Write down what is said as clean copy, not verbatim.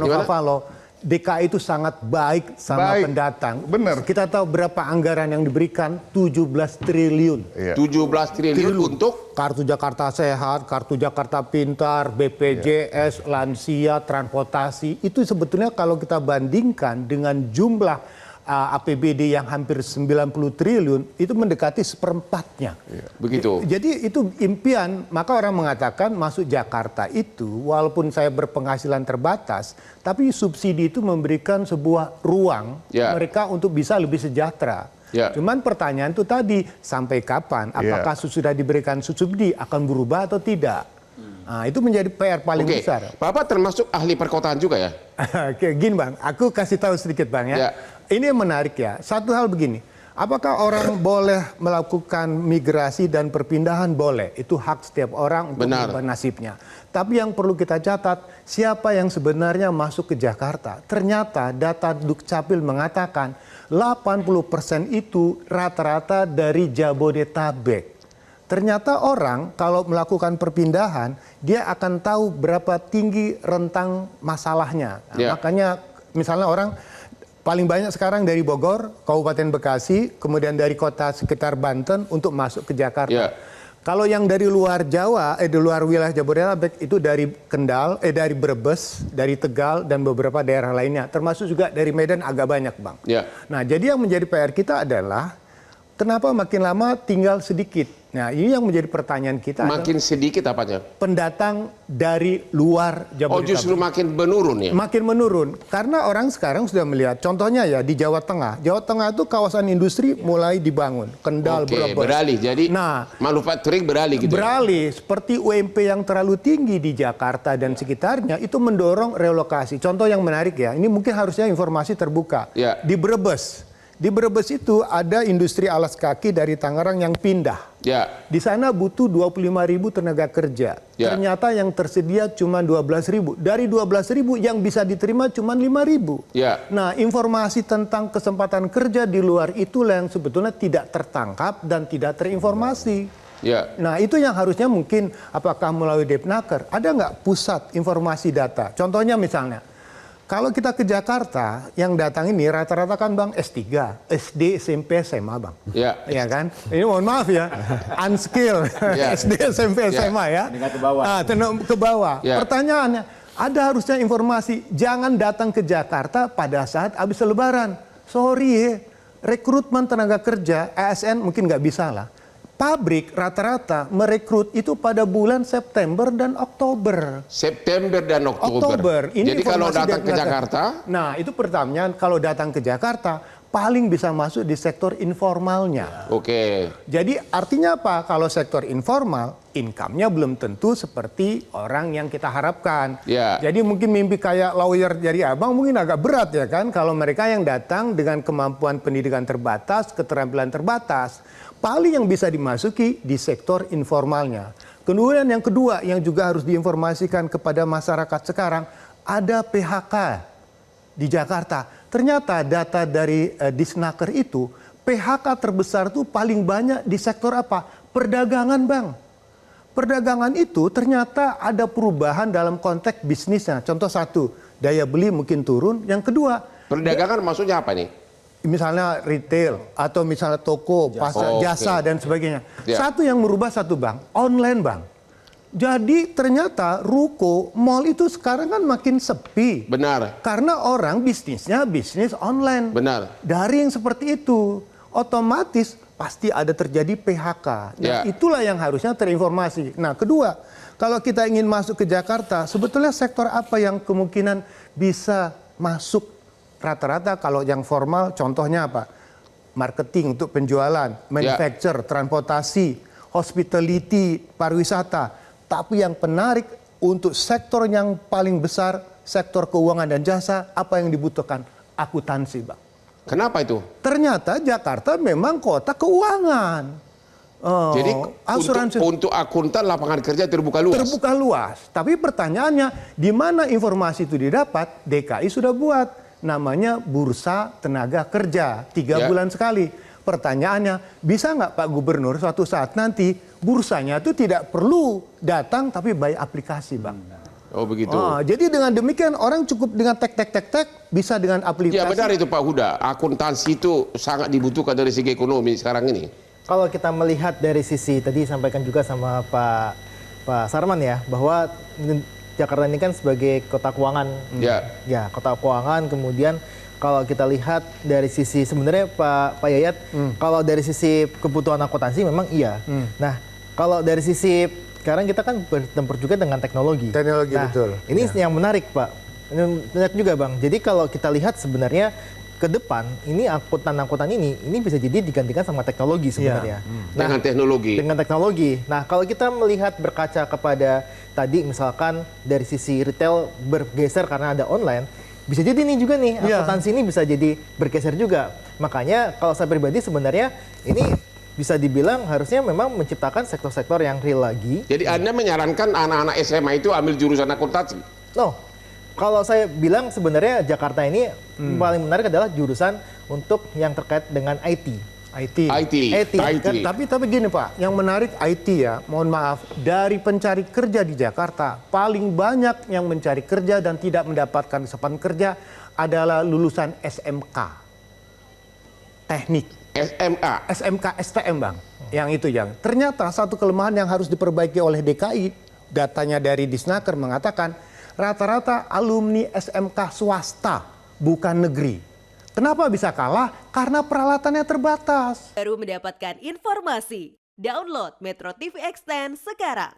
Nova Valo, DKI itu sangat baik sama pendatang. Benar. Kita tahu berapa anggaran yang diberikan, 17 triliun. 17 triliun untuk Kartu Jakarta Sehat, Kartu Jakarta Pintar, BPJS, lansia, transportasi. Itu sebetulnya kalau kita bandingkan dengan jumlah APBD yang hampir 90 triliun, itu mendekati seperempatnya. begitu. Jadi itu impian, maka orang mengatakan masuk Jakarta itu walaupun saya berpenghasilan terbatas, tapi subsidi itu memberikan sebuah ruang mereka untuk bisa lebih sejahtera. Cuman pertanyaan itu tadi, sampai kapan? Apakah sudah diberikan subsidi akan berubah atau tidak? Nah, itu menjadi PR paling besar. Bapak termasuk ahli perkotaan juga ya? Gini Bang, aku kasih tahu sedikit Bang ya. Ini yang menarik ya. Satu hal begini, apakah orang boleh melakukan migrasi dan perpindahan? Boleh, itu hak setiap orang untuk mengubah nasibnya. Tapi yang perlu kita catat, siapa yang sebenarnya masuk ke Jakarta? Ternyata data Dukcapil mengatakan 80% itu rata-rata dari Jabodetabek. Ternyata orang kalau melakukan perpindahan, dia akan tahu berapa tinggi rentang masalahnya. Makanya misalnya orang paling banyak sekarang dari Bogor, Kabupaten Bekasi, kemudian dari kota sekitar Banten untuk masuk ke Jakarta. Kalau yang dari luar Jawa, di luar wilayah Jabodetabek itu dari Kendal, dari Brebes, dari Tegal dan beberapa daerah lainnya, termasuk juga dari Medan agak banyak Bang. Nah jadi yang menjadi PR kita adalah kenapa makin lama tinggal sedikit. Nah ini yang menjadi pertanyaan kita. Makin sedikit apanya? Pendatang dari luar Jabodetabek. Oh justru makin menurun ya? Makin menurun. Karena orang sekarang sudah melihat. Contohnya ya di Jawa Tengah. Jawa Tengah itu kawasan industri mulai dibangun. Kendal, Brebes. Beralih. Jadi manufacturing beralih gitu. Beralih. Seperti UMP yang terlalu tinggi di Jakarta dan sekitarnya itu mendorong relokasi. Contoh yang menarik ya. Ini mungkin harusnya informasi terbuka. Di Brebes. Di Brebes itu ada industri alas kaki dari Tangerang yang pindah. Di sana butuh 25.000 tenaga kerja. Ternyata yang tersedia cuma 12.000. Dari 12.000 yang bisa diterima cuma 5.000. Nah, informasi tentang kesempatan kerja di luar itulah yang sebetulnya tidak tertangkap dan tidak terinformasi. Nah, itu yang harusnya mungkin apakah melalui Depnaker ada nggak pusat informasi data? Contohnya misalnya, kalau kita ke Jakarta, yang datang ini rata-rata kan Bang S3, SD, SMP, SMA Bang. Ya kan? Ini mohon maaf ya, unskill, SD, SMP, SMA ya. Ke bawah. Ke bawah. Pertanyaannya, ada harusnya informasi, jangan datang ke Jakarta pada saat habis Lebaran. Sorry rekrutmen tenaga kerja, ASN mungkin nggak bisa lah. Pabrik rata-rata merekrut itu pada bulan September dan Oktober. September dan Oktober. Ini jadi kalau datang ke Jakarta? Nah itu pertanyaan, kalau datang ke Jakarta paling bisa masuk di sektor informalnya. Jadi artinya apa? Kalau sektor informal, income-nya belum tentu seperti orang yang kita harapkan. Jadi mungkin mimpi kayak lawyer dari Abang mungkin agak berat ya kan? Kalau mereka yang datang dengan kemampuan pendidikan terbatas, keterampilan terbatas, paling yang bisa dimasuki di sektor informalnya. Kemudian yang kedua yang juga harus diinformasikan kepada masyarakat sekarang, ada PHK di Jakarta. Ternyata data dari Disnaker itu, PHK terbesar itu paling banyak di sektor apa? Perdagangan Bang. Perdagangan itu ternyata ada perubahan dalam konteks bisnisnya. Contoh satu, daya beli mungkin turun. Yang kedua, perdagangan maksudnya apa nih? Misalnya retail atau misalnya toko, pasar, jasa dan sebagainya. Satu yang merubah satu Bang, online Bang. Jadi ternyata ruko, mall itu sekarang kan makin sepi. Karena orang bisnisnya bisnis online. Dari yang seperti itu, otomatis pasti ada terjadi PHK. Nah, itulah yang harusnya terinformasi. Nah, kedua, kalau kita ingin masuk ke Jakarta, sebetulnya sektor apa yang kemungkinan bisa masuk? Rata-rata kalau yang formal contohnya apa? Marketing untuk penjualan, manufacture, transportasi, hospitality, pariwisata. Tapi yang menarik untuk sektor yang paling besar, sektor keuangan dan jasa, apa yang dibutuhkan? Akuntansi Bang. Kenapa itu? Ternyata Jakarta memang kota keuangan. Jadi untuk akuntan lapangan kerja terbuka luas? Terbuka luas. Tapi pertanyaannya, di mana informasi itu didapat? DKI sudah buat. Namanya Bursa Tenaga Kerja, 3 bulan sekali. Pertanyaannya, bisa nggak Pak Gubernur suatu saat nanti bursanya itu tidak perlu datang tapi by aplikasi Bang. Oh begitu. Jadi dengan demikian orang cukup dengan tek bisa dengan aplikasi. Ya benar itu Pak Huda. Akuntansi itu sangat dibutuhkan dari segi ekonomi sekarang ini. Kalau kita melihat dari sisi tadi sampaikan juga sama Pak Sarman ya, bahwa Jakarta ini kan sebagai kota keuangan. Ya, kota keuangan. Kemudian kalau kita lihat dari sisi sebenarnya Pak Yayat, kalau dari sisi kebutuhan akuntansi memang iya. Nah, kalau dari sisi sekarang kita kan bertempur juga dengan teknologi. Teknologi, nah, betul. Ini yang menarik Pak. Ini menarik juga Bang. Jadi kalau kita lihat sebenarnya ke depan ini angkutan ini bisa jadi digantikan sama teknologi sebenarnya. Nah, dengan teknologi. Dengan teknologi. Nah, kalau kita melihat berkaca kepada tadi misalkan dari sisi retail bergeser karena ada online, bisa jadi nih juga nih akuntansi ini bisa jadi bergeser juga. Makanya kalau saya pribadi sebenarnya ini bisa dibilang harusnya memang menciptakan sektor-sektor yang real lagi. Jadi Anda menyarankan anak-anak SMA itu ambil jurusan akuntansi? No, kalau saya bilang sebenarnya Jakarta ini paling menarik adalah jurusan untuk yang terkait dengan IT. Tapi gini Pak, yang menarik IT ya, mohon maaf, dari pencari kerja di Jakarta, paling banyak yang mencari kerja dan tidak mendapatkan kesempatan kerja adalah lulusan SMK. Teknik. SMK, STM Bang. Yang itu yang. Ternyata satu kelemahan yang harus diperbaiki oleh DKI, datanya dari Disnaker mengatakan, rata-rata alumni SMK swasta, bukan negeri. Kenapa bisa kalah? Karena peralatannya terbatas. Baru mendapatkan informasi. Download Metro TV Extend sekarang.